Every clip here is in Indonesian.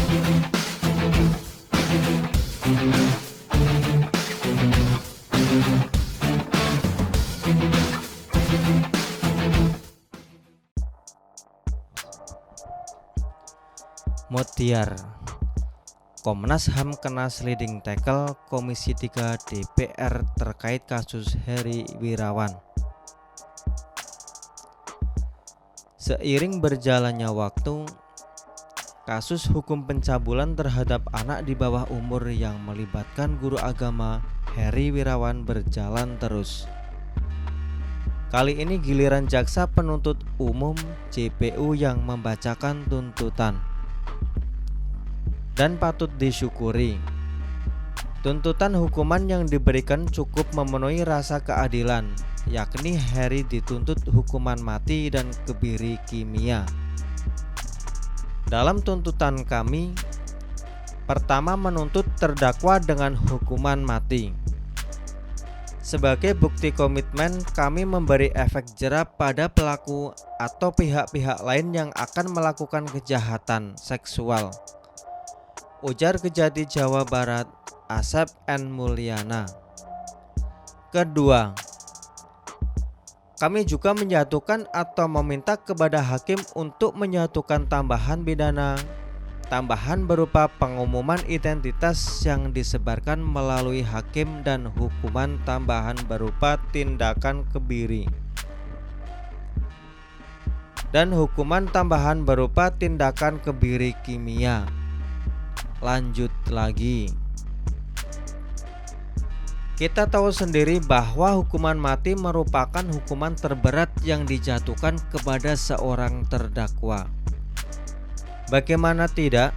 Modiar, Komnas HAM kena sliding tackle Komisi 3 DPR terkait kasus Heri Wirawan. Seiring berjalannya waktu, kasus hukum pencabulan terhadap anak di bawah umur yang melibatkan guru agama Heri Wirawan berjalan terus. Kali ini giliran jaksa penuntut umum JPU yang membacakan tuntutan. Dan patut disyukuri, tuntutan hukuman yang diberikan cukup memenuhi rasa keadilan, yakni Heri dituntut hukuman mati dan kebiri kimia. Dalam tuntutan kami, pertama menuntut terdakwa dengan hukuman mati. Sebagai bukti komitmen, kami memberi efek jera pada pelaku atau pihak-pihak lain yang akan melakukan kejahatan seksual, ujar Kejati Jawa Barat Asep N. Mulyana. Kedua, kami juga menjatuhkan atau meminta kepada hakim untuk menjatuhkan tambahan pidana tambahan berupa pengumuman identitas yang disebarkan melalui hakim dan hukuman tambahan berupa tindakan kebiri dan hukuman tambahan berupa tindakan kebiri kimia. Lanjut lagi, kita tahu sendiri bahwa hukuman mati merupakan hukuman terberat yang dijatuhkan kepada seorang terdakwa. Bagaimana tidak?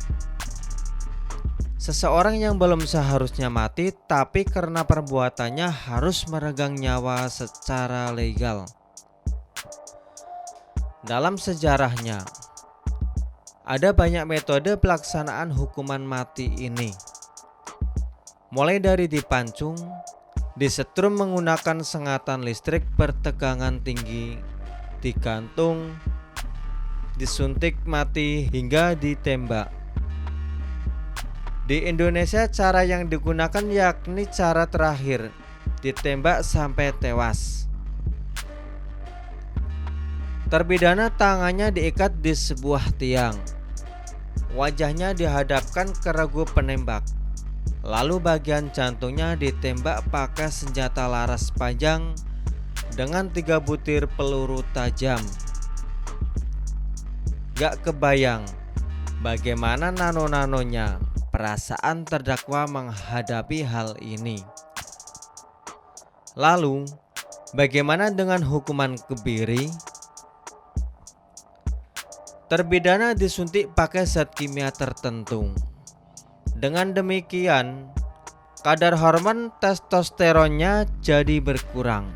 Seseorang yang belum seharusnya mati tapi karena perbuatannya harus meregang nyawa secara legal. Dalam sejarahnya, ada banyak metode pelaksanaan hukuman mati ini. Mulai dari dipancung, disetrum menggunakan sengatan listrik bertegangan tinggi, digantung, disuntik mati hingga ditembak. Di Indonesia cara yang digunakan yakni cara terakhir, ditembak sampai tewas. Terpidana tangannya diikat di sebuah tiang, wajahnya dihadapkan ke regu penembak, lalu bagian jantungnya ditembak pakai senjata laras panjang dengan 3 butir peluru tajam. Gak kebayang bagaimana nano-nanonya perasaan terdakwa menghadapi hal ini. Lalu, bagaimana dengan hukuman kebiri? Terpidana disuntik pakai zat kimia tertentu. Dengan demikian, kadar hormon testosteronnya jadi berkurang,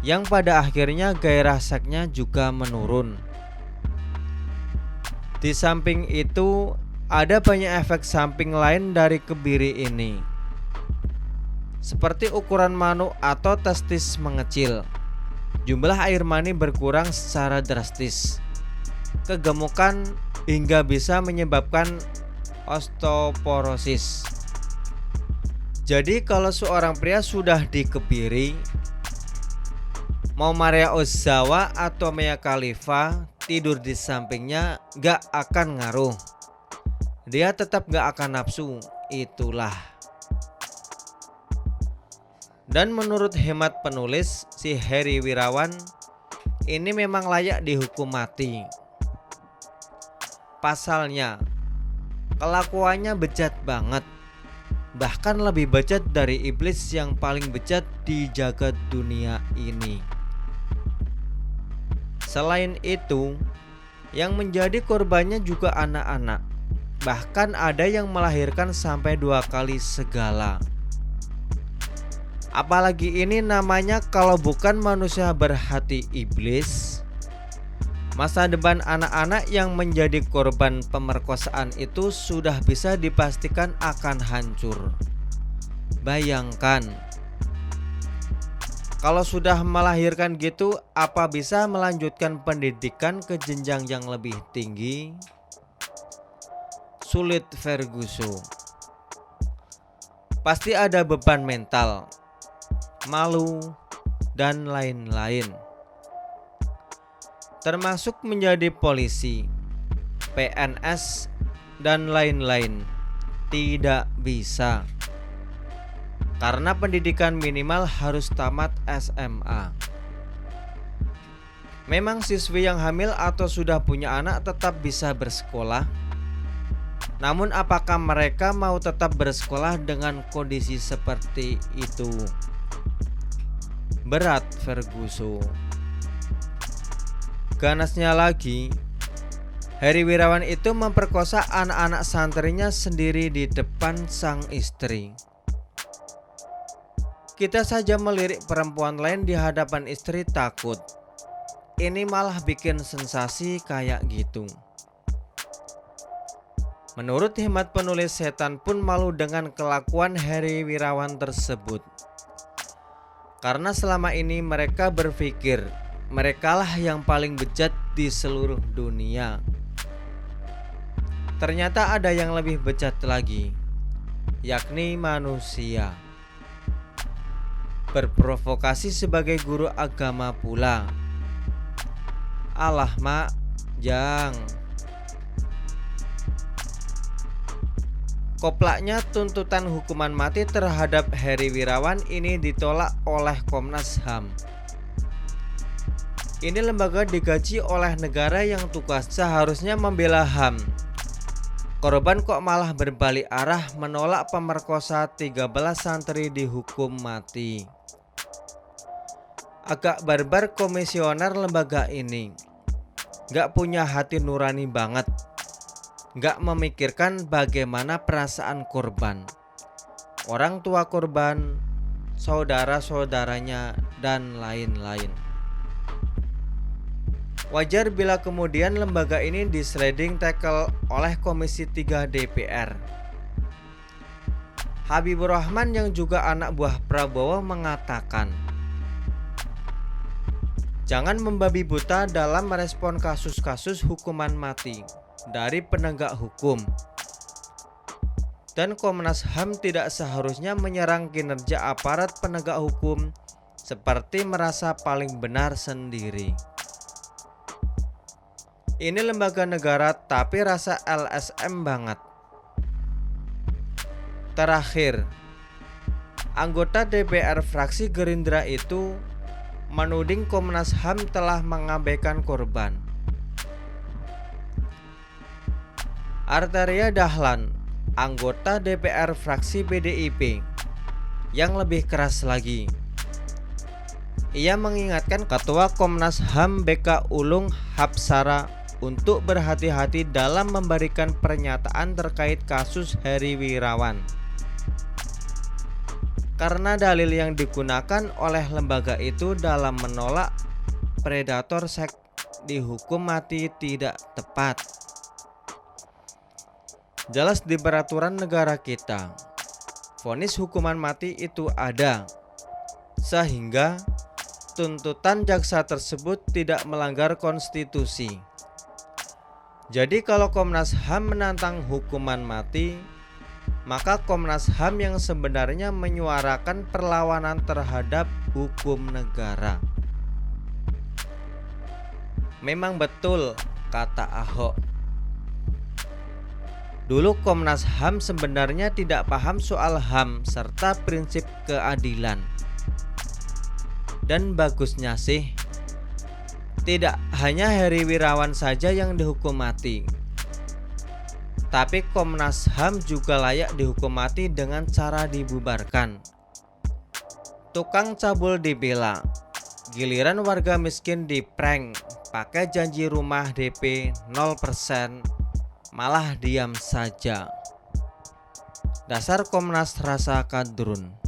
yang pada akhirnya gairah seksnya juga menurun. Di samping itu, ada banyak efek samping lain dari kebiri ini, seperti ukuran manuk atau testis mengecil, jumlah air mani berkurang secara drastis, kegemukan hingga bisa menyebabkan osteoporosis. Jadi kalau seorang pria sudah dikebiri, mau Maria Ozawa atau Mia Khalifa tidur di sampingnya gak akan ngaruh. Dia tetap gak akan nafsu, itulah. Dan menurut hemat penulis, si Heri Wirawan ini memang layak dihukum mati. Pasalnya, kelakuannya bejat banget, bahkan lebih bejat dari iblis yang paling bejat di jagat dunia ini. Selain itu, yang menjadi korbannya juga anak-anak, bahkan ada yang melahirkan sampai 2 kali segala. Apalagi ini namanya kalau bukan manusia berhati iblis. Masa depan anak-anak yang menjadi korban pemerkosaan itu sudah bisa dipastikan akan hancur. Bayangkan, kalau sudah melahirkan gitu, apa bisa melanjutkan pendidikan ke jenjang yang lebih tinggi? sulit Ferguson. Pasti ada beban mental, malu, dan lain-lain. Termasuk menjadi polisi, PNS, dan lain-lain. Tidak bisa. Karena pendidikan minimal harus tamat SMA. Memang siswi yang hamil atau sudah punya anak tetap bisa bersekolah. Namun apakah mereka mau tetap bersekolah dengan kondisi seperti itu? Berat Ferguson. Ganasnya lagi, Heri Wirawan itu memperkosa anak-anak santrinya sendiri di depan sang istri. Kita saja melirik perempuan lain di hadapan istri takut. Ini malah bikin sensasi kayak gitu. Menurut hemat penulis, setan pun malu dengan kelakuan Heri Wirawan tersebut. Karena selama ini mereka berpikir merekalah yang paling bejat di seluruh dunia. Ternyata ada yang lebih bejat lagi, yakni manusia. Berprovokasi sebagai guru agama pula. Alah mak, jang. Koplaknya tuntutan hukuman mati terhadap Heri Wirawan ini ditolak oleh Komnas HAM. Ini lembaga digaji oleh negara yang tugas seharusnya membela HAM. Korban kok malah berbalik arah menolak pemerkosa 13 santri dihukum mati. Agak barbar komisioner lembaga ini. Gak punya hati nurani banget. Gak memikirkan bagaimana perasaan korban, orang tua korban, saudara-saudaranya, dan lain-lain. Wajar bila kemudian lembaga ini di-sliding tackle oleh Komisi 3 DPR. Habibur Rahman yang juga anak buah Prabowo mengatakan, jangan membabi buta dalam merespon kasus-kasus hukuman mati dari penegak hukum. Dan Komnas HAM tidak seharusnya menyerang kinerja aparat penegak hukum seperti merasa paling benar sendiri. Ini lembaga negara tapi rasa LSM banget. Terakhir, anggota DPR fraksi Gerindra itu menuding Komnas HAM telah mengabaikan korban. Arteria Dahlan, anggota DPR fraksi PDIP, yang lebih keras lagi. Ia mengingatkan Ketua Komnas HAM BK Ulung Hapsara untuk berhati-hati dalam memberikan pernyataan terkait kasus Heri Wirawan. Karena dalil yang digunakan oleh lembaga itu dalam menolak predator seks dihukum mati tidak tepat. Jelas di peraturan negara kita, vonis hukuman mati itu ada, sehingga tuntutan jaksa tersebut tidak melanggar konstitusi. Jadi kalau Komnas HAM menantang hukuman mati, maka Komnas HAM yang sebenarnya menyuarakan perlawanan terhadap hukum negara. Memang betul kata Ahok. Dulu Komnas HAM sebenarnya tidak paham soal HAM serta prinsip keadilan. Dan bagusnya sih, tidak hanya Heri Wirawan saja yang dihukum mati, tapi Komnas HAM juga layak dihukum mati dengan cara dibubarkan. Tukang cabul dibela, giliran warga miskin diprank pakai janji rumah DP 0%, malah diam saja. Dasar Komnas rasa kadrun.